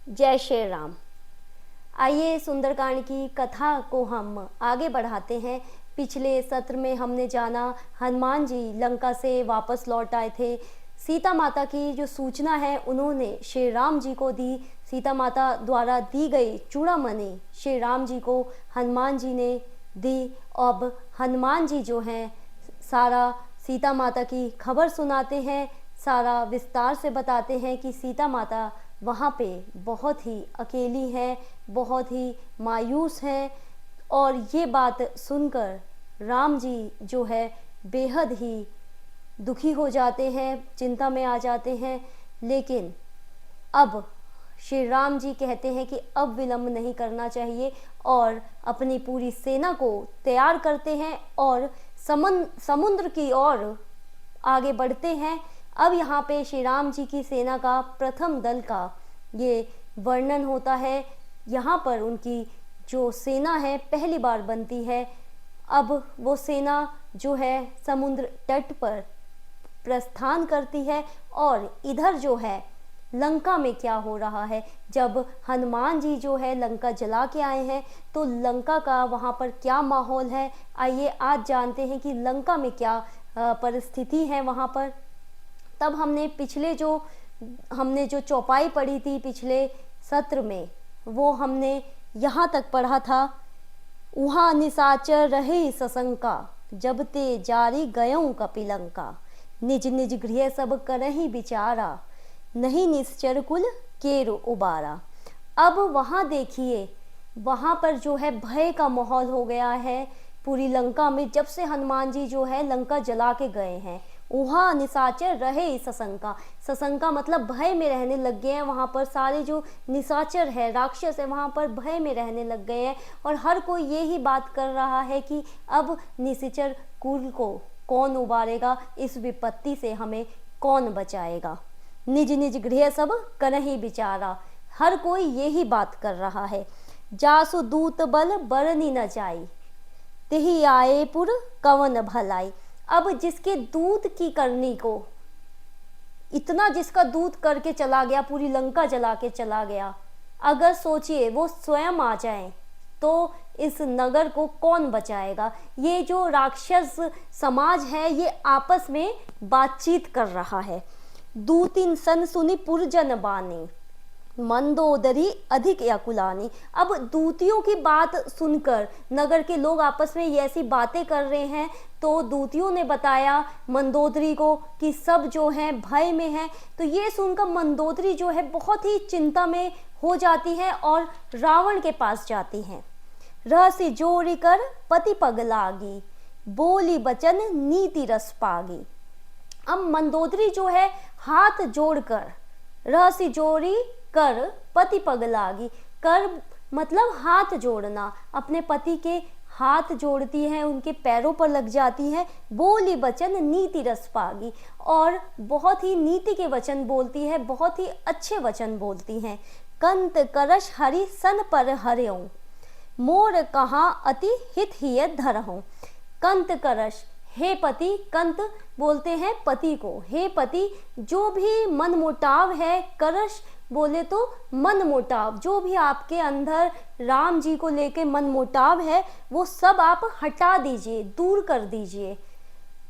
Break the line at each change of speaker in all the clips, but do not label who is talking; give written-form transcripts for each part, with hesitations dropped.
जय श्री राम। आइए सुंदरकांड की कथा को हम आगे बढ़ाते हैं। पिछले सत्र में हमने जाना हनुमान जी लंका से वापस लौट आए थे। सीता माता की जो सूचना है उन्होंने श्री राम जी को दी। सीता माता द्वारा दी गई चूड़ामणि श्री राम जी को हनुमान जी ने दी। अब हनुमान जी जो हैं सारा सीता माता की खबर सुनाते हैं, सारा विस्तार से बताते हैं कि सीता माता वहाँ पे बहुत ही अकेली है, बहुत ही मायूस है। और ये बात सुनकर राम जी जो है बेहद ही दुखी हो जाते हैं, चिंता में आ जाते हैं। लेकिन अब श्री राम जी कहते हैं कि अब विलंब नहीं करना चाहिए और अपनी पूरी सेना को तैयार करते हैं और समुद्र की ओर आगे बढ़ते हैं। अब यहाँ पे श्री राम जी की सेना का प्रथम दल का ये वर्णन होता है। यहाँ पर उनकी जो सेना है पहली बार बनती है। अब वो सेना जो है समुद्र तट पर प्रस्थान करती है और इधर जो है लंका में क्या हो रहा है। जब हनुमान जी जो है लंका जला के आए हैं तो लंका का वहाँ पर क्या माहौल है, आइए आज जानते हैं कि लंका में क्या परिस्थिति है वहाँ पर। तब हमने जो चौपाई पढ़ी थी पिछले सत्र में, वो हमने यहाँ तक पढ़ा था। उहाँ निशाचर रहे सशंका, जब ते जारी गयों कपिलंका, निज निज गृह सब करहि विचारा, नहीं निश्चर कुल केरु उबारा। अब वहाँ देखिए, वहाँ पर जो है भय का माहौल हो गया है पूरी लंका में। जब से हनुमान जी जो है लंका जला के गए हैं, वहाँ निशाचर रहे सशंका, सशंका मतलब भय में रहने लग गए हैं। वहाँ पर सारे जो निशाचर है, राक्षस है, वहाँ पर भय में रहने लग गए हैं और हर कोई ये ही बात कर रहा है कि अब निशाचर कुल को कौन उबारेगा, इस विपत्ति से हमें कौन बचाएगा। निज निज गृह सब करहि विचारा, हर कोई यही बात कर रहा है। जासु दूत बल बरनी न जाई, तिहि आए पुर कवन भलाई। अब जिसके दूत की करनी को इतना, जिसका दूत करके चला गया, पूरी लंका जला के चला गया, अगर सोचिए वो स्वयं आ जाए तो इस नगर को कौन बचाएगा। ये जो राक्षस समाज है ये आपस में बातचीत कर रहा है। दूतिन सन सुनी पुरजन बानी, मंदोदरी अधिक याकुलानी। अब दूतियों की बात सुनकर नगर के लोग आपस में ये ऐसी बातें कर रहे हैं तो दूतियों ने बताया मंदोदरी को कि सब जो हैं भय में हैं। तो ये सुनकर मंदोदरी जो है बहुत ही चिंता में हो जाती है और रावण के पास जाती हैं। रहसी जोरी कर पति पग लागी, बोली बचन नीति रस पागी। अब मंदोदरी जो है हाथ जोड़कर, रहसी जोड़ी कर पति पग लागी, कर मतलब हाथ जोड़ना, अपने पति के हाथ जोड़ती है, उनके पैरों पर लग जाती है। बोली वचन नीति रस पागी, और बहुत ही नीति के वचन बोलती है, बहुत ही अच्छे वचन बोलती हैं। कंत करश हरि सन पर हर्यों, मोर कहाँ अति हित हिय धरहूं। कंत करश, हे पति, कंत बोलते हैं पति को, हे पति जो भी मन मुटाव है, करश बोले तो मन मुटाव, जो भी आपके अंदर राम जी को लेके मन मुटाव है वो सब आप हटा दीजिए, दूर कर दीजिए।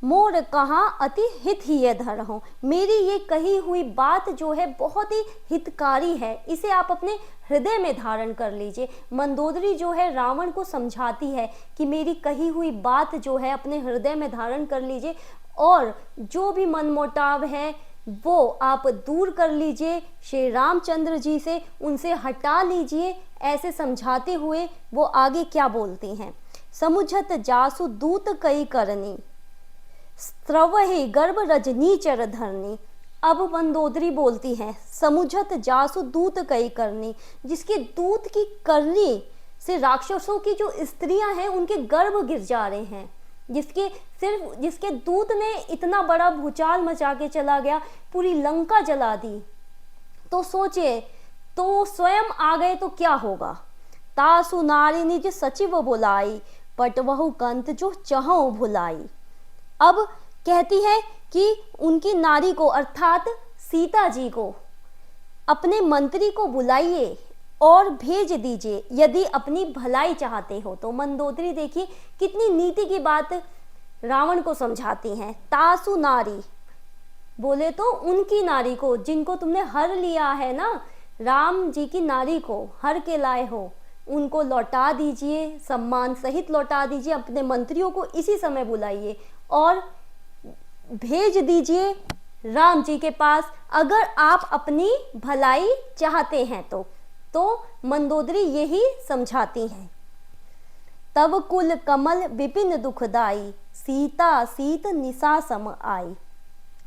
मोर कहाँ अति हित ही धरहूं, मेरी ये कही हुई बात जो है बहुत ही हितकारी है, इसे आप अपने हृदय में धारण कर लीजिए। मंदोदरी जो है रावण को समझाती है कि मेरी कही हुई बात जो है अपने हृदय में धारण कर लीजिए और जो भी मनमुटाव है वो आप दूर कर लीजिए, श्री रामचंद्र जी से उनसे हटा लीजिए। ऐसे समझाते हुए वो आगे क्या बोलती हैं। समुझत जासु दूत कई करनी, स्त्रवहि गर्भ रजनी चर धरनी। अब मंदोदरी बोलती हैं, समुझत जासु दूत कई करनी, जिसके दूत की करनी से राक्षसों की जो स्त्रियां हैं उनके गर्भ गिर जा रहे हैं, जिसके दूत ने इतना बड़ा भूचाल मचा के चला गया, पूरी लंका जला दी। तो सोचिए, तो स्वयं आ गए तो क्या होगा। तासु नारी निज सचिव बुलाई, पटवहु कंत जो चहु भुलाई। अब कहती है कि उनकी नारी को अर्थात सीता जी को अपने मंत्री को बुलाइए और भेज दीजिए यदि अपनी भलाई चाहते हो। तो मंदोदरी देखिए कितनी नीति की बात रावण को समझाती हैं। तासु नारी बोले तो उनकी नारी को जिनको तुमने हर लिया है ना, राम जी की नारी को हर के लाए हो, उनको लौटा दीजिए, सम्मान सहित लौटा दीजिए। अपने मंत्रियों को इसी समय बुलाइए और भेज दीजिए राम जी के पास अगर आप अपनी भलाई चाहते हैं तो मंदोदरी यही समझाती हैं। तब कुल कमल विपिन दुखदाई, सीता सीत निशा सम आई।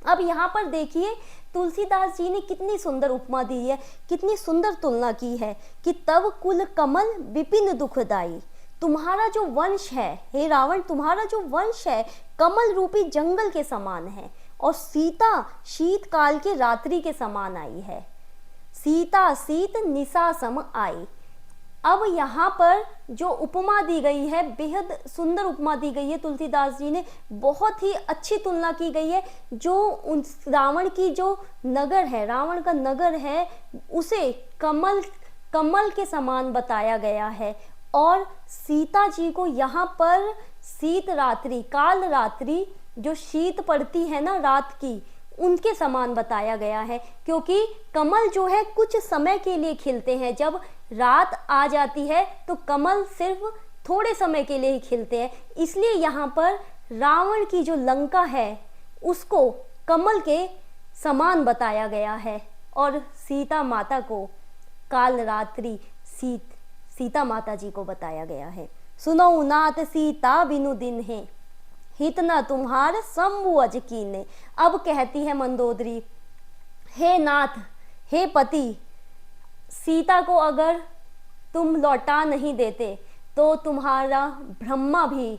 अब यहाँ पर देखिए तुलसीदास जी ने कितनी सुंदर उपमा दी है, कितनी सुंदर तुलना की है कि तब कुल कमल विपिन दुखदाई, तुम्हारा जो वंश है हे रावण, तुम्हारा जो वंश है कमल रूपी जंगल के समान है और सीता शीतकाल के रात्रि के समान आई है। सीता सीत निशा सम आई। अब यहाँ पर जो उपमा दी गई है बेहद सुंदर उपमा दी गई है तुलसीदास जी ने, बहुत ही अच्छी तुलना की गई है। जो उस रावण की जो नगर है, रावण का नगर है, उसे कमल के समान बताया गया है और सीता जी को यहाँ पर शीत रात्रि, काल रात्रि जो शीत पड़ती है ना रात की, उनके समान बताया गया है। क्योंकि कमल जो है कुछ समय के लिए खिलते हैं, जब रात आ जाती है तो कमल सिर्फ थोड़े समय के लिए ही खिलते हैं। इसलिए यहाँ पर रावण की जो लंका है उसको कमल के समान बताया गया है और सीता माता को काल रात्रि सीता माता जी को बताया गया है। सुनो नाथ सीता बिनु दिन है, हित न तुम्हार शंभु अज कीने। अब कहती है मंदोदरी, हे नाथ, हे पति, सीता को अगर तुम लौटा नहीं देते तो तुम्हारा ब्रह्मा भी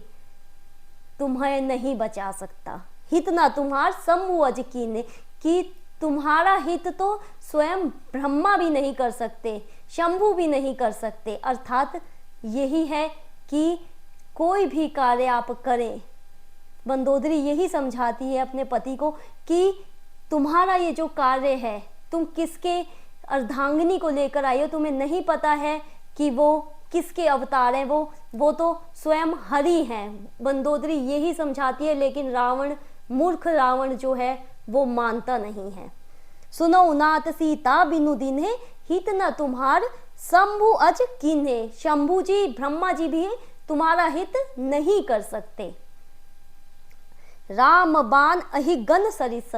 तुम्हें नहीं बचा सकता। हित ना तुम्हार शंभु अज कीने, कि तुम्हारा हित तो स्वयं ब्रह्मा भी नहीं कर सकते, शंभु भी नहीं कर सकते। अर्थात यही है कि कोई भी कार्य आप करें, मंदोदरी यही समझाती है अपने पति को कि तुम्हारा ये जो कार्य है, तुम किसके अर्धांगिनी को लेकर आई हो, तुम्हें नहीं पता है कि वो किसके अवतार हैं, वो तो स्वयं हरि हैं। मंदोदरी यही समझाती है, लेकिन रावण, मूर्ख रावण जो है वो मानता नहीं है। सुनो नाथ सीता बिनु दीन्हे, हित न तुम्हार शंभु अज कीन्हे। शंभु जी, ब्रह्मा जी भी तुम्हारा हित नहीं कर सकते। राम बाण अहि गन सरिस,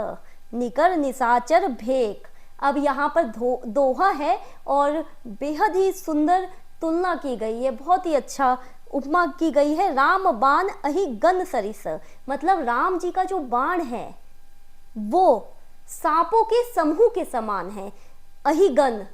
निकर निशाचर भेक। अब यहाँ पर दोहा है और बेहद ही सुंदर तुलना की गई है, बहुत ही अच्छा उपमा की गई है। राम बाण अहि गन सरिस, मतलब राम जी का जो बाण है वो सांपों के समूह के समान है। अहिगन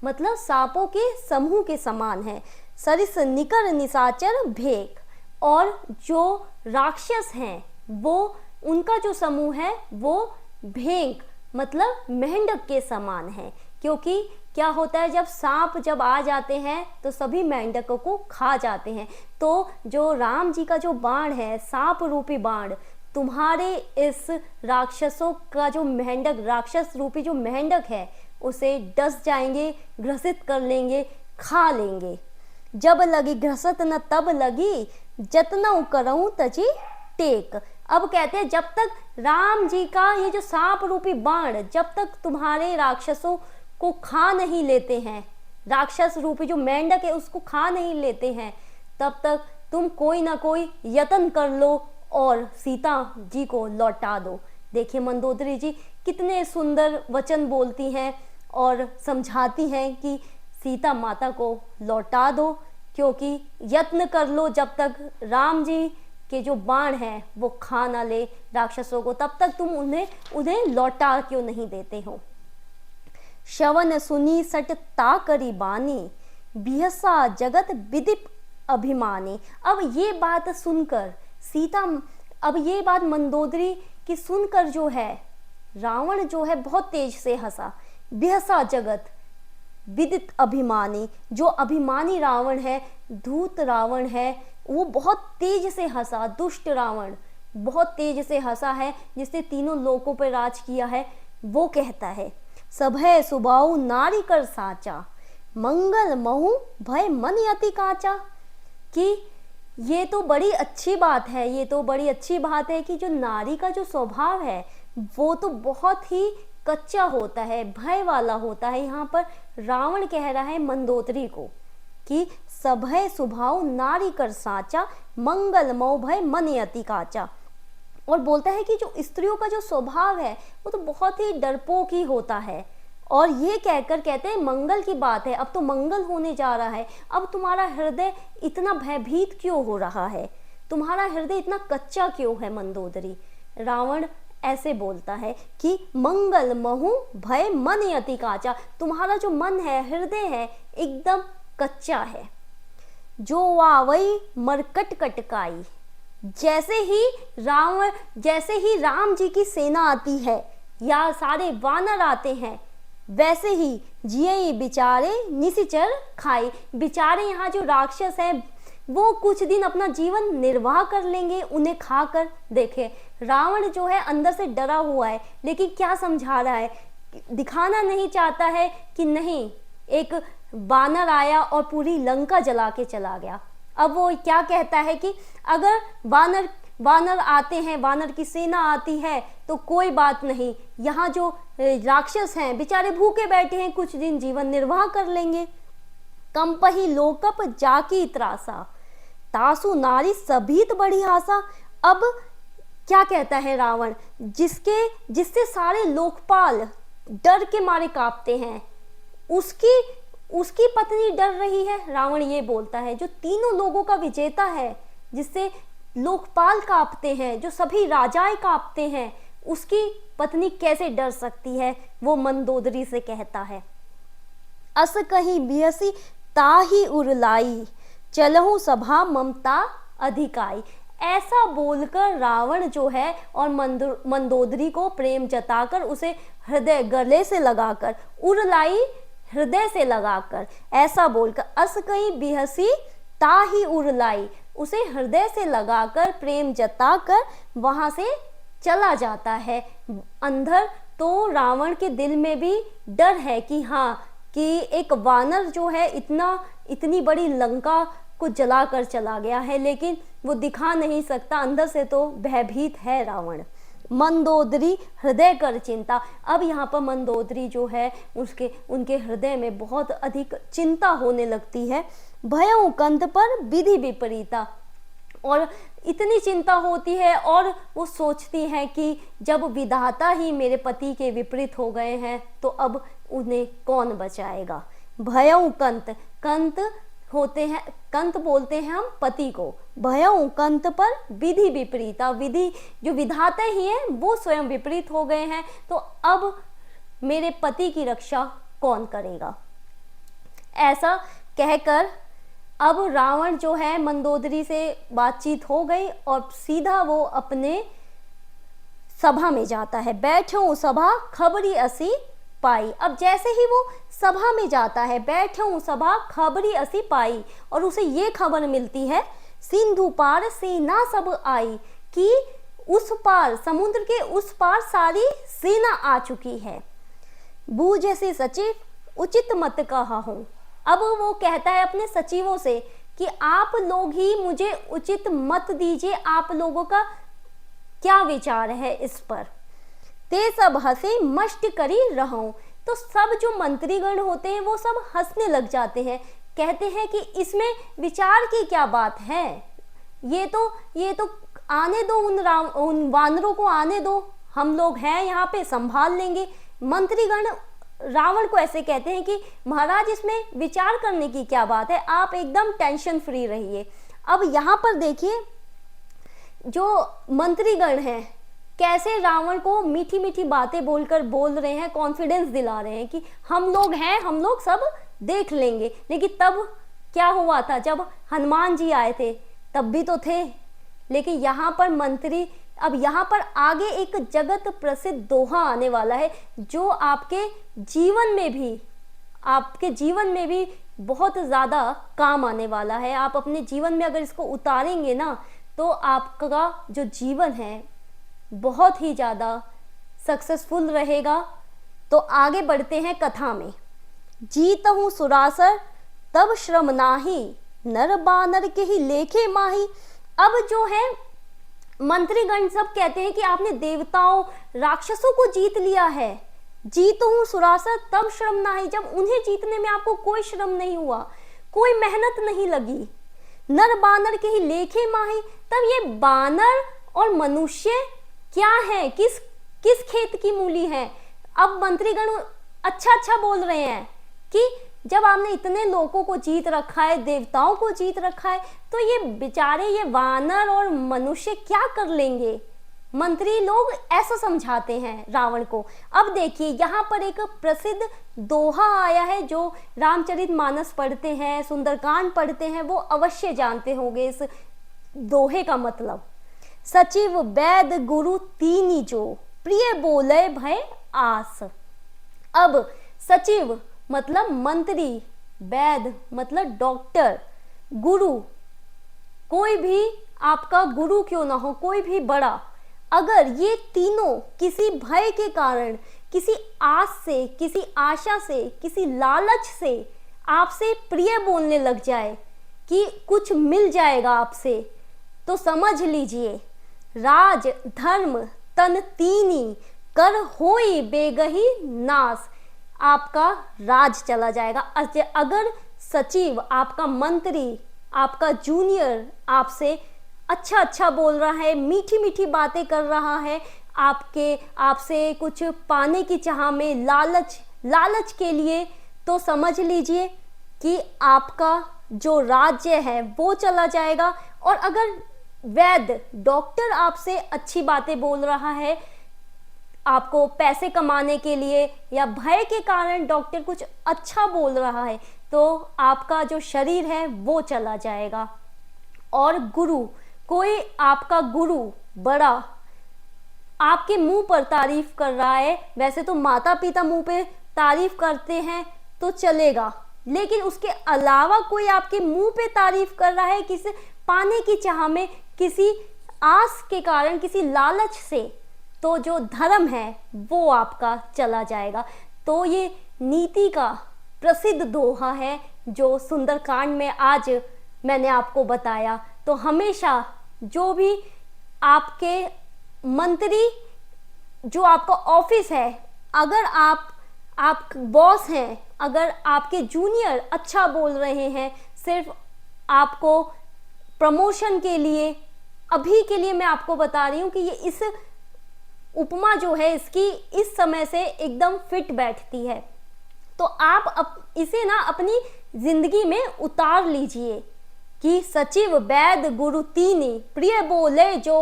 मतलब सांपों के समूह के समान है। सरिस निकर निशाचर भेक, और जो राक्षस हैं वो, उनका जो समूह है वो भेंक मतलब मेंढक के समान है। क्योंकि क्या होता है, जब सांप जब आ जाते हैं तो सभी मेंढकों को खा जाते हैं। तो जो राम जी का जो बाण है, सांप रूपी बाण, तुम्हारे इस राक्षसों का जो मेंढक, राक्षस रूपी जो मेंढक है, उसे डस जाएंगे, ग्रसित कर लेंगे, खा लेंगे। जब लगी घसत न तब लगी, जतनऊ करऊं तजी टेक। अब कहते हैं जब तक राम जी का ये जो सांप रूपी बाण जब तक तुम्हारे राक्षसों को खा नहीं लेते हैं, राक्षस रूपी जो मेंढक है उसको खा नहीं लेते हैं, तब तक तुम कोई ना कोई यत्न कर लो और सीता जी को लौटा दो। देखिए मंदोदरी जी कितने सुंदर वचन बोलती हैं और समझाती हैं कि सीता माता को लौटा दो, क्योंकि यत्न कर लो जब तक राम जी के जो बाण हैं वो खा ना ले राक्षसों को, तब तक तुम उन्हें लौटा क्यों नहीं देते हो। श्रवण सुनी सट ता करी बानी, बिहसा जगत विदिप अभिमानी। अब ये बात सुनकर सीता, अब ये बात मंदोदरी की सुनकर जो है रावण जो है बहुत तेज से हंसा। बिहसा जगत विदित अभिमानी, जो अभिमानी रावण है, धूत रावण है, वो बहुत तेज से हंसा। दुष्ट रावण बहुत तेज से हंसा है, जिसने तीनों लोकों पर राज किया है। वो कहता है सभय सुबाऊ नारी कर साचा, मंगल महु भय मन अति काचा। कि ये तो बड़ी अच्छी बात है, ये तो बड़ी अच्छी बात है कि जो नारी का जो स्वभाव है वो तो बहुत ही कच्चा होता है, भय वाला होता है। यहाँ पर रावण कह रहा है मंदोदरी को कि सभय सुभाव नारी कर साचा, मंगल मौ भय मन अति काचा। और बोलता है कि जो स्त्रियों का जो स्वभाव है वो तो बहुत ही डरपोक ही होता है। और ये कहकर कहते हैं मंगल की बात है, अब तो मंगल होने जा रहा है, अब तुम्हारा हृदय इतना भयभीत क्यों हो रहा है, तुम्हारा हृदय इतना कच्चा क्यों है मंदोदरी। रावण ऐसे बोलता है कि मंगल महु भय मन अति काचा, तुम्हारा जो मन है, हृदय है, एकदम कच्चा है। जो आवई मरकट कटकाई, जैसे ही राम जी की सेना आती है या सारे वानर आते हैं, वैसे ही जिये बिचारे निशिचर खाई, बिचारे यहाँ जो राक्षस हैं वो कुछ दिन अपना जीवन निर्वाह कर लेंगे उन्हें खाकर। देखे रावण जो है अंदर से डरा हुआ है, लेकिन क्या समझा रहा है, दिखाना नहीं चाहता है कि नहीं, एक वानर आया और पूरी लंका जला के चला गया। अब वो क्या कहता है कि अगर वानर आते हैं, वानर की सेना आती है तो कोई बात नहीं, यहाँ जो राक्षस हैं बेचारे भूखे बैठे हैं, कुछ दिन जीवन निर्वाह कर लेंगे। कंपही लोकप जाकी त्रासा, तासु नारी सभीत बड़ी आशा। अब क्या कहता है रावण, जिससे सारे लोकपाल डर के मारे कांपते हैं, उसकी पत्नी डर रही है। रावण ये बोलता है जो तीनों लोगों का विजेता है, जिससे लोकपाल कांपते हैं, जो सभी राजाएं कांपते हैं, उसकी पत्नी कैसे डर सकती है। वो मंदोदरी से कहता है अस कहीं बियसी ताही उरलाई, चलहु सभा ममता अधिकाई। ऐसा बोलकर रावण जो है और मंदोदरी को प्रेम जताकर उसे हृदय गले से लगाकर, उरलाई हृदय से लगाकर, ऐसा बोलकर अस कहीं बिहसी ताही उरलाई, उसे हृदय से लगाकर प्रेम जताकर वहां से चला जाता है। अंदर तो रावण के दिल में भी डर है कि हाँ, कि एक वानर जो है इतनी बड़ी लंका को जलाकर चला गया है, लेकिन वो दिखा नहीं सकता, अंदर से तो भयभीत है रावण। मंदोदरी हृदय कर चिंता। अब यहाँ पर मंदोदरी जो है उनके हृदय में बहुत अधिक चिंता होने लगती है। भयउ कंत पर विधि विपरीता, और इतनी चिंता होती है और वो सोचती हैं कि जब विधाता ही मेरे पति के विपरीत हो गए हैं तो अब उन्हें कौन बचाएगा। भयउ कंत, कंत होते हैं, कंत बोलते हैं हम पति को। भयउ कंत पर विधि विपरीता, विधि जो विधाता ही है वो स्वयं विपरीत हो गए हैं, तो अब मेरे पति की रक्षा कौन करेगा। ऐसा कहकर अब रावण जो है मंदोदरी से बातचीत हो गई और सीधा वो अपने सभा में जाता है। बैठो सभा खबरी असी पाई। अब जैसे ही वो सभा में जाता है, बैठो सभा खबरी असी पाई, और उसे ये खबर मिलती है सिंधु पार सेना सब आई, कि उस पार, समुद्र के उस पार सारी सेना आ चुकी है। बूझे सचिव उचित मत कहा हूँ। अब वो कहता है अपने सचिवों से कि आप लोग ही मुझे उचित मत दीजिए, आप लोगों का क्या विचार है इस पर। ते सब हंसे मष्ट करी रहूं। तो सब जो मंत्रीगण होते हैं वो सब हंसने लग जाते हैं, कहते हैं कि इसमें विचार की क्या बात है, ये तो आने दो, उन वानरों को आने दो, हम लोग हैं यहाँ पे, संभाल लेंगे। मंत्रीगण रावण को ऐसे कहते हैं कि महाराज इसमें विचार करने की क्या बात है, आप एकदम टेंशन फ्री रहिए। अब यहाँ पर देखिए जो मंत्रीगण हैं कैसे रावण को मीठी मीठी बातें बोलकर बोल रहे हैं, कॉन्फिडेंस दिला रहे हैं कि हम लोग हैं, हम लोग सब देख लेंगे। लेकिन तब क्या हुआ था, जब हनुमान जी आए थे तब भी तो थे। लेकिन यहाँ पर मंत्री, अब यहाँ पर आगे एक जगत प्रसिद्ध दोहा आने वाला है जो आपके जीवन में भी बहुत ज़्यादा काम आने वाला है। आप अपने जीवन में अगर इसको उतारेंगे ना तो आपका जो जीवन है बहुत ही ज़्यादा सक्सेसफुल रहेगा। तो आगे बढ़ते हैं कथा में। जीतहु सुरासर तब श्रम नाही, नर बानर के ही लेखे माही। अब जो है मंत्रीगण सब कहते हैं कि आपने देवताओं राक्षसों को जीत लिया है। जीतहु सुरासर तब श्रम नाही, जब उन्हें जीतने में आपको कोई श्रम नहीं हुआ, कोई मेहनत नहीं लगी। नर बानर के ही लेखे माही, तब ये बानर और मनुष्य क्या है, किस किस खेत की मूली है। अब मंत्रीगण अच्छा बोल रहे हैं कि जब आपने इतने लोगों को जीत रखा है, देवताओं को जीत रखा है, तो ये बेचारे ये वानर और मनुष्य क्या कर लेंगे। मंत्री लोग ऐसा समझाते हैं रावण को। अब देखिए यहाँ पर एक प्रसिद्ध दोहा आया है, जो रामचरितमानस पढ़ते हैं, सुंदरकांड पढ़ते हैं, वो अवश्य जानते होंगे इस दोहे का मतलब। सचिव वैद गुरु तीनी जो, प्रिय बोले भय आस। अब सचिव मतलब मंत्री, वैद मतलब डॉक्टर, गुरु कोई भी आपका गुरु क्यों ना हो, कोई भी बड़ा, अगर ये तीनों किसी भय के कारण, किसी आस से, किसी आशा से, किसी लालच से आपसे प्रिय बोलने लग जाए कि कुछ मिल जाएगा आपसे, तो समझ लीजिए राज धर्म तन तीनी कर होई बेगही नाश, आपका राज चला जाएगा। अगर सचिव, आपका मंत्री, आपका जूनियर आपसे अच्छा बोल रहा है, मीठी मीठी बातें कर रहा है, आपसे कुछ पाने की चाह में, लालच के लिए, तो समझ लीजिए कि आपका जो राज्य है वो चला जाएगा। और अगर वैद्य डॉक्टर आपसे अच्छी बातें बोल रहा है, आपको पैसे कमाने के लिए या भय के कारण डॉक्टर कुछ अच्छा बोल रहा है, तो आपका जो शरीर है वो चला जाएगा। और गुरु, कोई आपका गुरु बड़ा आपके मुंह पर तारीफ कर रहा है, वैसे तो माता पिता मुंह पे तारीफ करते हैं तो चलेगा, लेकिन उसके अलावा कोई आपके मुंह पे तारीफ कर रहा है किसी पाने की चाह में, किसी आस के कारण, किसी लालच से, तो जो धर्म है वो आपका चला जाएगा। तो ये नीति का प्रसिद्ध दोहा है जो सुंदरकांड में आज मैंने आपको बताया। तो हमेशा जो भी आपके मंत्री, जो आपका ऑफिस है, अगर आप बॉस हैं, अगर आपके जूनियर अच्छा बोल रहे हैं, सिर्फ आपको प्रमोशन के लिए, अभी के लिए मैं आपको बता रही हूँ कि ये इस उपमा जो है इसकी इस समय से एकदम फिट बैठती है, तो आप इसे ना अपनी जिंदगी में उतार लीजिए कि सचिव वैद गुरु तीनी प्रिय बोले जो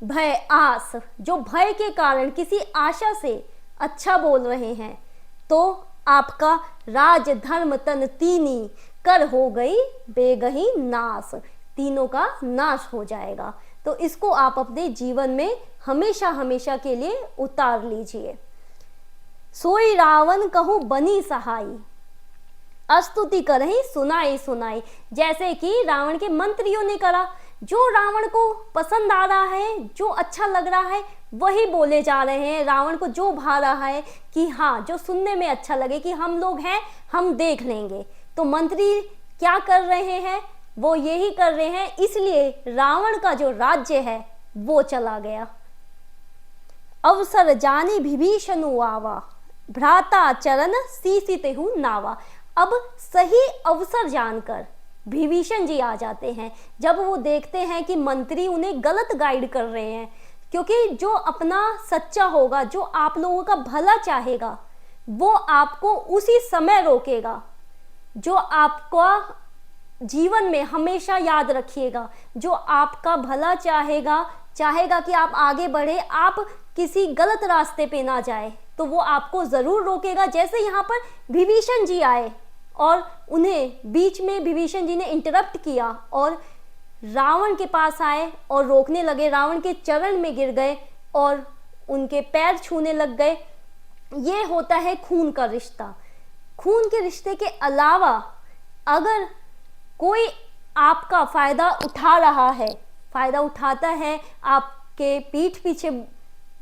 भय आस, जो भय के कारण किसी आशा से अच्छा बोल रहे हैं, तो आपका राज धर्म तन तीनी कर हो गई बेगही नाश, तीनों का नाश हो जाएगा। तो इसको आप अपने जीवन में हमेशा के लिए उतार लीजिए। सोई रावण कहूँ बनी सहाई, स्तुति करही सुनाई। जैसे कि रावण के मंत्रियों ने करा, जो रावण को पसंद आ रहा है, जो अच्छा लग रहा है वही बोले जा रहे हैं। रावण को जो भा रहा है कि हाँ, जो सुनने में अच्छा लगे कि हम लोग हैं, हम देख लेंगे, तो मंत्री क्या कर रहे हैं, वो यही कर रहे हैं। इसलिए रावण का जो राज्य है वो चला गया। अवसर जानी विभीषणु आवा, भ्राता चरण सीसितेहु नावा। अब सही अवसर जानकर विभीषण जी आ जाते हैं, जब वो देखते हैं कि मंत्री उन्हें गलत गाइड कर रहे हैं, क्योंकि जो अपना सच्चा होगा, जो आप लोगों का भला चाहेगा, वो आपको उसी समय रोकेगा। जो आपका जीवन में हमेशा याद रखिएगा, जो आपका भला चाहेगा कि आप आगे बढ़े, आप किसी गलत रास्ते पे ना जाए, तो वो आपको जरूर रोकेगा। जैसे यहाँ पर विभीषण जी आए और उन्हें बीच में विभीषण जी ने इंटरप्ट किया और रावण के पास आए और रोकने लगे, रावण के चरण में गिर गए और उनके पैर छूने लग गए। ये होता है खून का रिश्ता। खून के रिश्ते के अलावा अगर कोई आपका फायदा उठा रहा है, फायदा उठाता है, आपके पीठ पीछे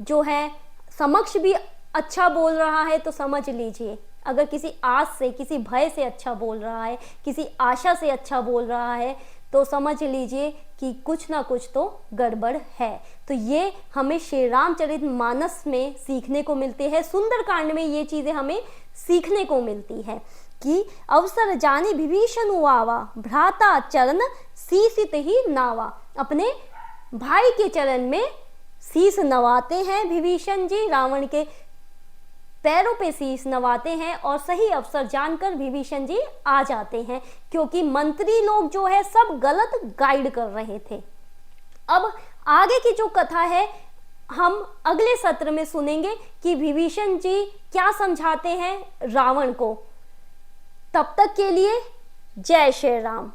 जो है समक्ष भी अच्छा बोल रहा है तो समझ लीजिए, अगर किसी आस से, किसी भय से अच्छा बोल रहा है, किसी आशा से अच्छा बोल रहा है, तो समझ लीजिए कि कुछ ना कुछ तो गड़बड़ है। तो ये हमें श्री रामचरितमानस में सीखने को मिलते हैं, सुंदरकांड में ये चीज़ें हमें सीखने को मिलती है कि अवसर जाने विभीषण आवा, भ्राता चरण शीसित ही नावा। अपने भाई के चरण में शीश नवाते हैं विभीषण जी, रावण के पैरों पे शीश नवाते हैं और सही अवसर जानकर विभीषण जी आ जाते हैं, क्योंकि मंत्री लोग जो है सब गलत गाइड कर रहे थे। अब आगे की जो कथा है हम अगले सत्र में सुनेंगे कि विभीषण जी क्या समझाते हैं रावण को। तब तक के लिए जय श्री राम।